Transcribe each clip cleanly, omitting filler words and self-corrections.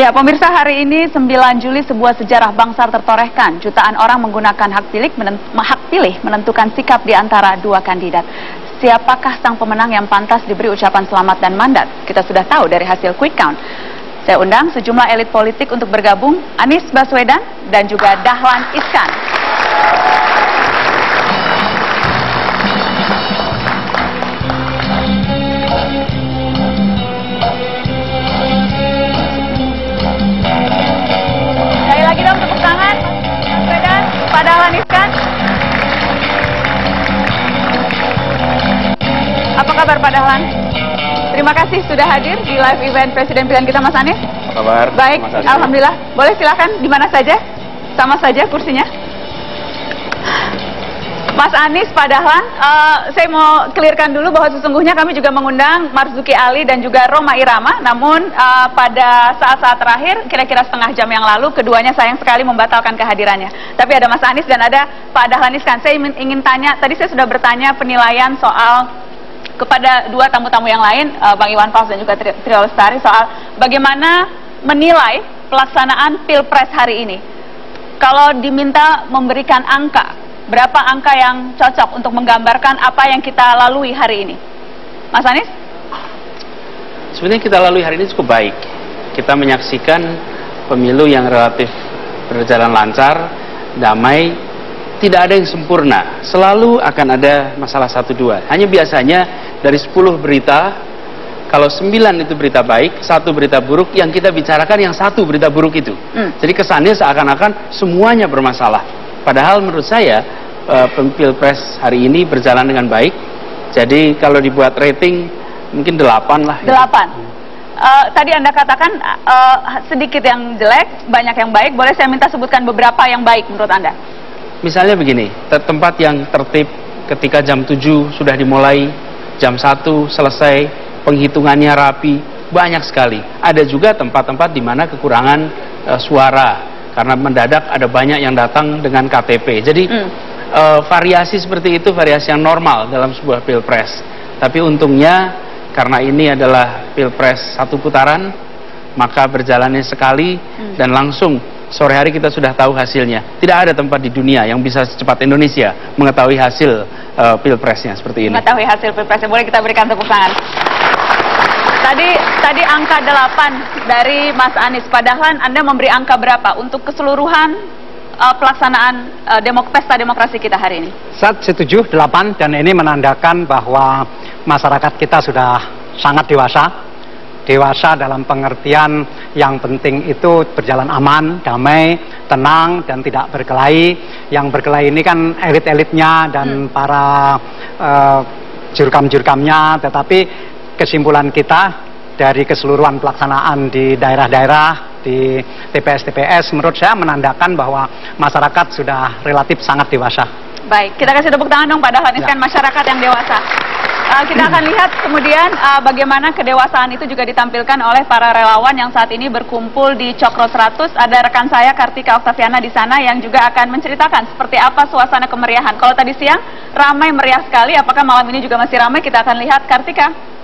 Ya, pemirsa, hari ini 9 Juli sebuah sejarah bangsa tertorehkan. Jutaan orang menggunakan hak pilih menentukan sikap di antara dua kandidat. Siapakah sang pemenang yang pantas diberi ucapan selamat dan mandat? Kita sudah tahu dari hasil quick count. Saya undang sejumlah elit politik untuk bergabung, Anies Baswedan dan juga Dahlan Iskan. Pak Dahlan Iskan, apa kabar Pak Dahlan? Terima kasih sudah hadir di live event Presiden Pilihan kita, Mas Anies. Apa kabar? Baik, alhamdulillah. Boleh silakan di mana saja, sama saja kursinya. Mas Anies, Pak Dahlan, saya mau clearkan dulu bahwa sesungguhnya kami juga mengundang Marzuki Ali dan juga Rhoma Irama. Namun pada saat-saat terakhir, kira-kira setengah jam yang lalu, keduanya sayang sekali membatalkan kehadirannya. Tapi ada Mas Anies dan ada Pak Dahlan Iskan. Saya ingin tanya, tadi saya sudah bertanya penilaian soal kepada dua tamu-tamu yang lain, Bang Iwan Fals dan juga Trio Lestari, soal bagaimana menilai pelaksanaan Pilpres hari ini. Kalau diminta memberikan angka, berapa angka yang cocok untuk menggambarkan apa yang kita lalui hari ini? Mas Anies? Sebenarnya kita lalui hari ini cukup baik. Kita menyaksikan pemilu yang relatif berjalan lancar, damai, tidak ada yang sempurna. Selalu akan ada masalah 1-2. Hanya biasanya dari 10 berita, kalau 9 itu berita baik, 1 berita buruk, yang kita bicarakan yang 1 berita buruk itu. Jadi kesannya seakan-akan semuanya bermasalah. Padahal menurut saya Pilpres hari ini berjalan dengan baik. Jadi kalau dibuat rating mungkin 8 lah. 8. Tadi Anda katakan sedikit yang jelek, banyak yang baik. Boleh saya minta sebutkan beberapa yang baik menurut Anda? Misalnya begini, tempat yang tertib ketika jam 7 sudah dimulai, jam 1 selesai, penghitungannya rapi, banyak sekali. Ada juga tempat-tempat di mana kekurangan suara karena mendadak ada banyak yang datang dengan KTP. Jadi variasi seperti itu variasi yang normal dalam sebuah pilpres. Tapi untungnya karena ini adalah pilpres 1 putaran, maka berjalannya sekali dan langsung sore hari kita sudah tahu hasilnya. Tidak ada tempat di dunia yang bisa secepat Indonesia mengetahui hasil pilpresnya seperti ini. Mengetahui hasil pilpresnya, boleh kita berikan tepuk tangan. Tadi angka 8 dari Mas Anies. Pak Dahlan, Anda memberi angka berapa untuk keseluruhan pelaksanaan pesta demokrasi kita hari ini? Saya setuju 8, dan ini menandakan bahwa masyarakat kita sudah sangat dewasa. Dewasa dalam pengertian yang penting itu berjalan aman, damai, tenang, dan tidak berkelahi. Yang berkelahi ini kan elit-elitnya dan para jurkam-jurkamnya, tetapi kesimpulan kita dari keseluruhan pelaksanaan di daerah-daerah, di TPS-TPS, menurut saya menandakan bahwa masyarakat sudah relatif sangat dewasa. Baik, kita kasih tepuk tangan dong Pak Dahlan Iskan, masyarakat yang dewasa. Kita akan lihat kemudian bagaimana kedewasaan itu juga ditampilkan oleh para relawan yang saat ini berkumpul di Cokro 100. Ada rekan saya Kartika Oktaviana di sana yang juga akan menceritakan seperti apa suasana kemeriahan. Kalau tadi siang ramai meriah sekali, apakah malam ini juga masih ramai? Kita akan lihat. Kartika.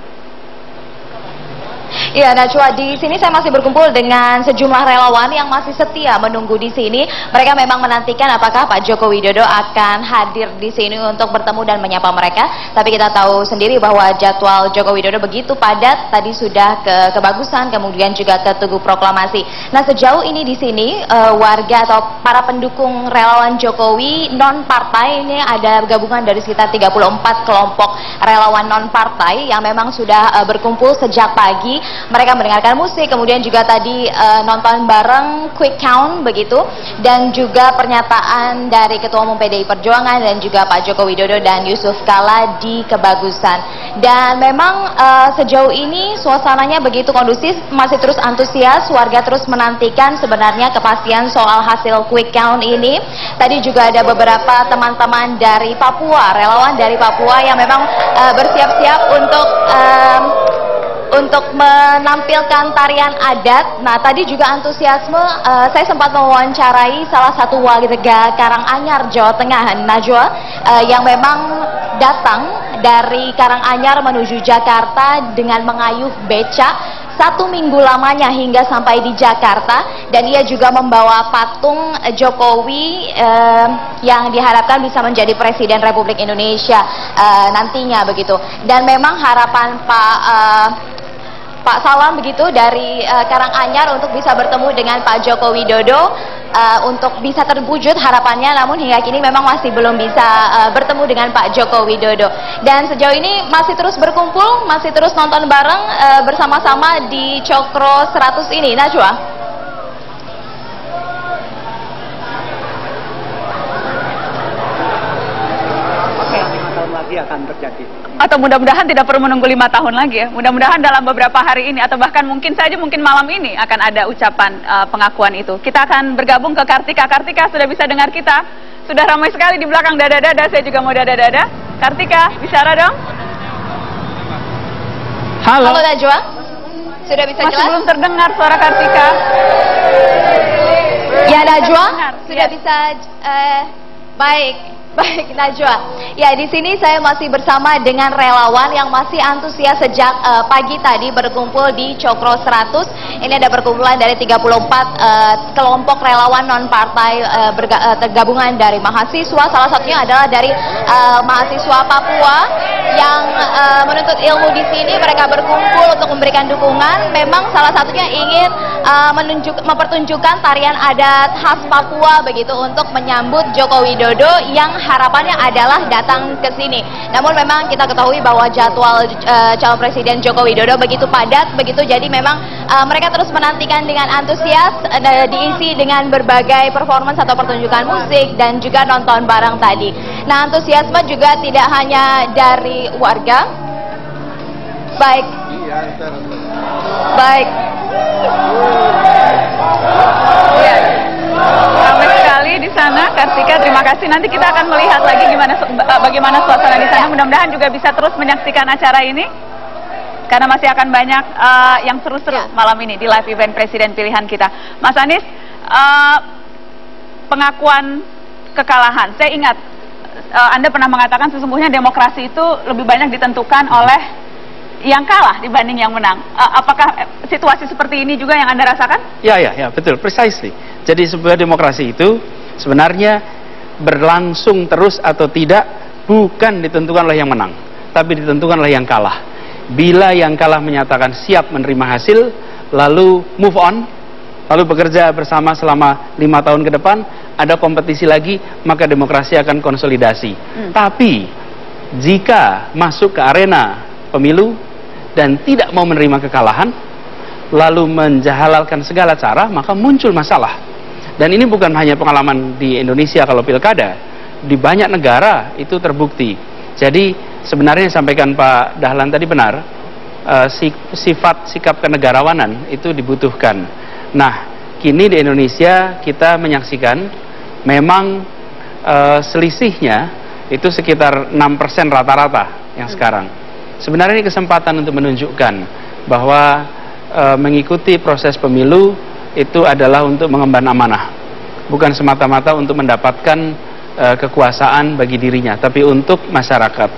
Ya, Najwa, di sini saya masih berkumpul dengan sejumlah relawan yang masih setia menunggu di sini. Mereka memang menantikan apakah Pak Joko Widodo akan hadir di sini untuk bertemu dan menyapa mereka. Tapi kita tahu sendiri bahwa jadwal Joko Widodo begitu padat. Tadi sudah ke Kebagusan, kemudian juga ke Tugu Proklamasi. Nah, sejauh ini di sini warga atau para pendukung relawan Jokowi non partai ini ada gabungan dari sekitar 34 kelompok relawan non partai yang memang sudah berkumpul sejak pagi. Mereka mendengarkan musik, kemudian juga tadi nonton bareng quick count begitu, dan juga pernyataan dari Ketua Umum PDI Perjuangan dan juga Pak Joko Widodo dan Yusuf Kala di Kebagusan. Dan memang sejauh ini suasananya begitu kondusif, masih terus antusias, warga terus menantikan sebenarnya kepastian soal hasil quick count ini. Tadi juga ada beberapa teman-teman dari Papua, relawan dari Papua yang memang bersiap-siap untuk menampilkan tarian adat. Nah, tadi juga antusiasme, saya sempat mewawancarai salah satu warga Karanganyar, Jawa Tengah, Najwa, yang memang datang dari Karanganyar menuju Jakarta dengan mengayuh becak 1 minggu lamanya hingga sampai di Jakarta, dan ia juga membawa patung Jokowi yang diharapkan bisa menjadi Presiden Republik Indonesia nantinya begitu. Dan memang harapan Pak Salam begitu dari Karanganyar untuk bisa bertemu dengan Pak Joko Widodo untuk bisa terwujud harapannya, namun hingga kini memang masih belum bisa bertemu dengan Pak Joko Widodo. Dan sejauh ini masih terus berkumpul, masih terus nonton bareng bersama-sama di Cokro 100 ini, Najwa. Akan terjadi. Atau mudah-mudahan tidak perlu menunggu 5 tahun lagi ya. Mudah-mudahan dalam beberapa hari ini atau bahkan mungkin malam ini akan ada ucapan pengakuan itu. Kita akan bergabung ke Kartika. Kartika, sudah bisa dengar kita? Sudah ramai sekali di belakang dada-dada, saya juga mau dada-dada. Kartika, bicara dong. Halo. Halo Najwa. Sudah bisa Masih jelas? belum terdengar suara Kartika. Ya Najwa, sudah Ya. bisa Baik Najwa. Ya, di sini saya masih bersama dengan relawan yang masih antusias sejak pagi tadi berkumpul di Cokro 100. Ini ada perkumpulan dari 34 kelompok relawan non partai tergabungan dari mahasiswa. Salah satunya adalah dari mahasiswa Papua yang menuntut ilmu di sini. Mereka berkumpul untuk memberikan dukungan. Memang salah satunya ingin mempertunjukkan tarian adat khas Papua begitu untuk menyambut Joko Widodo yang harapannya adalah datang ke sini. Namun memang kita ketahui bahwa jadwal calon presiden Joko Widodo begitu padat begitu, jadi memang mereka terus menantikan dengan antusias, diisi dengan berbagai performance atau pertunjukan musik dan juga nonton bareng tadi. Nah, antusiasme juga tidak hanya dari warga. Baik. Ya. Ramai sekali di sana, Kartika. Terima kasih. Nanti kita akan melihat lagi bagaimana suasana di sana. Mudah-mudahan juga bisa terus menyaksikan acara ini, karena masih akan banyak yang seru-seru malam ini di live event Presiden Pilihan kita. Mas Anies, pengakuan kekalahan. Saya ingat Anda pernah mengatakan sesungguhnya demokrasi itu lebih banyak ditentukan oleh yang kalah dibanding yang menang. Apakah situasi seperti ini juga yang Anda rasakan? Ya, betul, precisely. Jadi sebuah demokrasi itu sebenarnya berlangsung terus atau tidak bukan ditentukan oleh yang menang, tapi ditentukan oleh yang kalah. Bila yang kalah menyatakan siap menerima hasil, lalu move on, lalu bekerja bersama selama 5 tahun ke depan, ada kompetisi lagi, maka demokrasi akan konsolidasi. Tapi jika masuk ke arena pemilu dan tidak mau menerima kekalahan, lalu menjahalalkan segala cara, maka muncul masalah. Dan ini bukan hanya pengalaman di Indonesia kalau pilkada, di banyak negara itu terbukti. Jadi sebenarnya yang sampaikan Pak Dahlan tadi benar, sifat sikap kenegarawanan itu dibutuhkan. Nah, kini di Indonesia kita menyaksikan memang selisihnya itu sekitar 6% rata-rata yang sekarang. Sebenarnya ini kesempatan untuk menunjukkan bahwa mengikuti proses pemilu itu adalah untuk mengemban amanah, bukan semata-mata untuk mendapatkan kekuasaan bagi dirinya, tapi untuk masyarakat.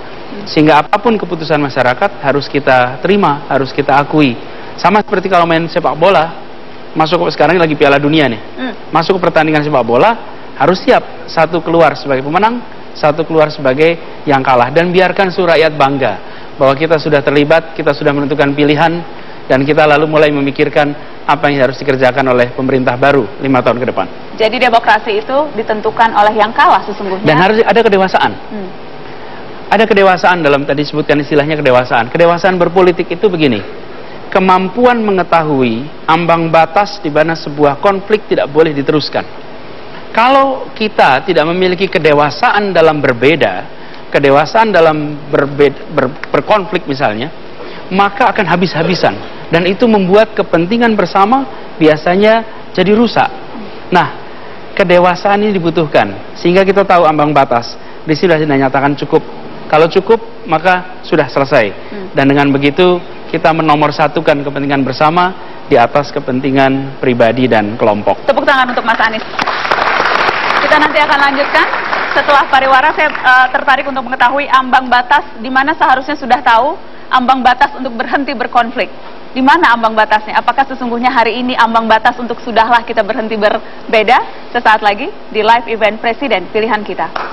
Sehingga apapun keputusan masyarakat harus kita terima, harus kita akui. Sama seperti kalau main sepak bola, masuk sekarang lagi Piala Dunia nih, masuk ke pertandingan sepak bola harus siap, satu keluar sebagai pemenang, satu keluar sebagai yang kalah, dan biarkan seluruh rakyat bangga bahwa kita sudah terlibat, kita sudah menentukan pilihan, dan kita lalu mulai memikirkan apa yang harus dikerjakan oleh pemerintah baru 5 tahun ke depan. Jadi demokrasi itu ditentukan oleh yang kalah sesungguhnya. Dan harus ada kedewasaan. Ada kedewasaan dalam, tadi disebutkan istilahnya kedewasaan. Kedewasaan berpolitik itu begini, kemampuan mengetahui ambang batas di mana sebuah konflik tidak boleh diteruskan. Kalau kita tidak memiliki kedewasaan dalam berbeda, kedewasaan dalam berkonflik misalnya, maka akan habis-habisan, dan itu membuat kepentingan bersama biasanya jadi rusak. Nah, kedewasaan ini dibutuhkan sehingga kita tahu ambang batas. Di sini sudah dinyatakan cukup. Kalau cukup maka sudah selesai. Dan dengan begitu kita menomorsatukan kepentingan bersama di atas kepentingan pribadi dan kelompok. Tepuk tangan untuk Mas Anies. Kita nanti akan lanjutkan setelah pariwara. Saya tertarik untuk mengetahui ambang batas di mana seharusnya sudah tahu ambang batas untuk berhenti berkonflik. Di mana ambang batasnya? Apakah sesungguhnya hari ini ambang batas untuk sudahlah kita berhenti berbeda? Sesaat lagi di live event Presiden Pilihan Kita.